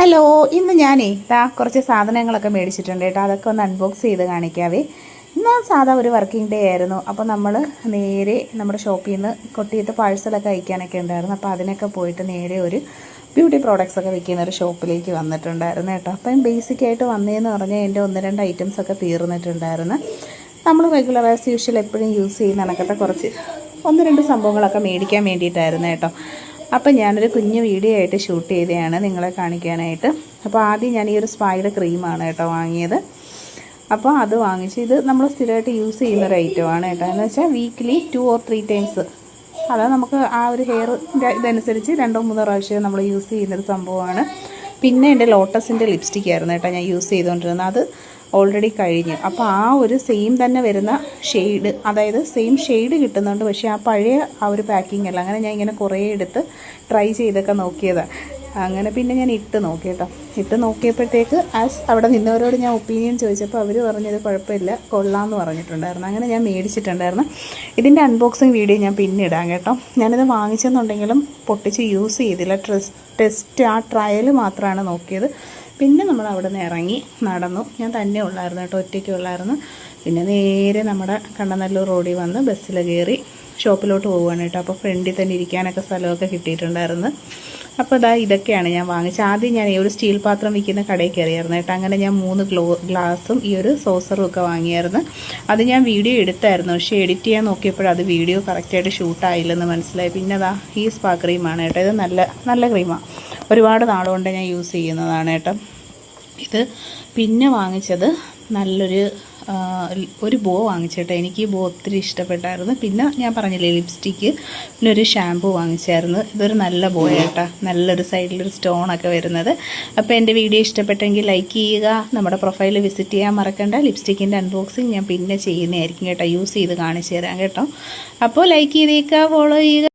Hello, ഇന്ന് ഞാനേ കുറച്ച് സാധനങ്ങളൊക്കെ മേടിച്ചിട്ടുണ്ട് കേട്ടോ. അതൊക്കെ ഒന്ന് അൺബോക്സ് ചെയ്ത് കാണിക്കാവേ. ഇന്ന് സാധാ ഒരു വർക്കിംഗ് ഡേ ആയിരുന്നു. അപ്പോൾ നമ്മൾ നേരെ നമ്മുടെ ഷോപ്പിൽ നിന്ന് കൊട്ടിയിട്ട് പാഴ്സലൊക്കെ അയക്കാനൊക്കെ ഉണ്ടായിരുന്നു. അപ്പോൾ അതിനൊക്കെ പോയിട്ട് നേരെ ഒരു ബ്യൂട്ടി പ്രോഡക്റ്റ്സ് ഒക്കെ വിൽക്കുന്ന ഒരു ഷോപ്പിലേക്ക് വന്നിട്ടുണ്ടായിരുന്നു കേട്ടോ. അപ്പം ബേസിക്കായിട്ട് വന്നതെന്ന് പറഞ്ഞാൽ എൻ്റെ 1-2 ഐറ്റംസൊക്കെ തീർന്നിട്ടുണ്ടായിരുന്നു. നമ്മൾ റെഗുലർ ആസ് യൂഷ്വൽ എപ്പോഴും യൂസ് ചെയ്യുന്ന കണക്കത്തെ കുറച്ച് 1-2 സംഭവങ്ങളൊക്കെ മേടിക്കാൻ വേണ്ടിയിട്ടായിരുന്നു കേട്ടോ. അപ്പം ഞാനൊരു കുഞ്ഞു വീഡിയോ ആയിട്ട് ഷൂട്ട് ചെയ്തതാണ് നിങ്ങളെ കാണിക്കാനായിട്ട്. അപ്പോൾ ആദ്യം ഞാൻ ഈ ഒരു സ്പൈയുടെ ക്രീമാണ് കേട്ടോ വാങ്ങിയത്. അപ്പോൾ അത് വാങ്ങിച്ച് ഇത് നമ്മൾ സ്ഥിരമായിട്ട് യൂസ് ചെയ്യുന്നൊരു ഐറ്റമാണ് കേട്ടോ. എന്ന് വെച്ചാൽ വീക്ക്ലി 2 or 3 ടൈംസ് അത് നമുക്ക് ആ ഒരു ഹെയർ ഇതനുസരിച്ച് 2-3 പ്രാവശ്യം നമ്മൾ യൂസ് ചെയ്യുന്നൊരു സംഭവമാണ്. പിന്നെ എൻ്റെ ലോട്ടസിൻ്റെ ലിപ്സ്റ്റിക് ആയിരുന്നു കേട്ടോ ഞാൻ യൂസ് ചെയ്തുകൊണ്ടിരുന്നത്. അത് ഓൾറെഡി കഴിഞ്ഞു. അപ്പോൾ ആ ഒരു സെയിം തന്നെ വരുന്ന ഷെയ്ഡ്, അതായത് സെയിം ഷെയ്ഡ് കിട്ടുന്നുണ്ട്. പക്ഷേ ആ പഴയ ആ ഒരു പാക്കിംഗ് അല്ല. അങ്ങനെ ഞാൻ ഇങ്ങനെ കുറേ എടുത്ത് ട്രൈ ചെയ്തൊക്കെ നോക്കിയതാണ്. അങ്ങനെ പിന്നെ ഞാൻ ഇട്ട് നോക്കി കേട്ടോ. ഇട്ട് നോക്കിയപ്പോഴത്തേക്ക് അവിടെ നിന്നവരോട് ഞാൻ ഒപ്പീനിയൻ ചോദിച്ചപ്പോൾ അവർ പറഞ്ഞത് കുഴപ്പമില്ല, കൊള്ളാമെന്ന് പറഞ്ഞിട്ടുണ്ടായിരുന്നു. അങ്ങനെ ഞാൻ മേടിച്ചിട്ടുണ്ടായിരുന്നു. ഇതിൻ്റെ അൺബോക്സിങ് വീഡിയോ ഞാൻ പിന്നെ ഇടാം കേട്ടോ. ഞാനിത് വാങ്ങിച്ചെന്നുണ്ടെങ്കിലും പൊട്ടിച്ച് യൂസ് ചെയ്തില്ല. ടെസ്റ്റ് ആ ട്രയൽ മാത്രമാണ് നോക്കിയത്. പിന്നെ നമ്മൾ അവിടെ നിന്ന് ഇറങ്ങി നടന്നു. ഞാൻ തന്നെ ഉള്ളായിരുന്നു കേട്ടോ, ഒറ്റയ്ക്ക് ഉള്ളായിരുന്നു. പിന്നെ നേരെ നമ്മുടെ കണ്ണനല്ലൂർ റോഡിൽ വന്ന് ബസ്സിൽ കയറി ഷോപ്പിലോട്ട് പോവുകയാണ് കേട്ടോ. അപ്പോൾ ഫ്രണ്ടിൽ തന്നെ ഇരിക്കാനൊക്കെ സ്ഥലമൊക്കെ കിട്ടിയിട്ടുണ്ടായിരുന്നു. അപ്പോൾ ഇതൊക്കെയാണ് ഞാൻ വാങ്ങിച്ചത്. ആദ്യം ഞാൻ ഈ ഒരു സ്റ്റീൽ പാത്രം വിൽക്കുന്ന കടയിൽ കയറിയായിരുന്നു കേട്ടോ. അങ്ങനെ ഞാൻ 3 ഗ്ലാസും ഈ ഒരു സോസറും ഒക്കെ വാങ്ങിയായിരുന്നു. അത് ഞാൻ വീഡിയോ എടുത്തായിരുന്നു. പക്ഷേ എഡിറ്റ് ചെയ്യാൻ നോക്കിയപ്പോഴത് വീഡിയോ കറക്റ്റായിട്ട് ഷൂട്ടായില്ലെന്ന് മനസ്സിലായി. പിന്നെ ഈ സ്പാ ക്രീമാണ് കേട്ടോ. ഇത് നല്ല ക്രീമാണ്. ഒരുപാട് നാളുകൊണ്ട് ഞാൻ യൂസ് ചെയ്യുന്നതാണ് കേട്ടോ ഇത്. പിന്നെ വാങ്ങിച്ചത് ഒരു ബോ വാങ്ങിച്ചേട്ടോ. എനിക്ക് ഈ ബോ ഒത്തിരി ഇഷ്ടപ്പെട്ടായിരുന്നു. പിന്നെ ഞാൻ പറഞ്ഞില്ലേ ലിപ്സ്റ്റിക്ക്, പിന്നെ ഒരു ഷാമ്പു വാങ്ങിച്ചായിരുന്നു. ഇതൊരു നല്ല ബോ കേട്ടോ, നല്ലൊരു സൈഡിലൊരു സ്റ്റോണൊക്കെ വരുന്നത്. അപ്പോൾ എൻ്റെ വീഡിയോ ഇഷ്ടപ്പെട്ടെങ്കിൽ ലൈക്ക് ചെയ്യുക. നമ്മുടെ പ്രൊഫൈൽ വിസിറ്റ് ചെയ്യാൻ മറക്കണ്ട. ലിപ്സ്റ്റിക്കിൻ്റെ അൺബോക്സിങ് ഞാൻ പിന്നെ ചെയ്യുന്നതായിരിക്കും കേട്ടോ, യൂസ് ചെയ്ത് കാണിച്ചു തരാം കേട്ടോ. അപ്പോൾ ലൈക്ക് ചെയ്തേക്കുക, ഫോളോ ചെയ്യുക.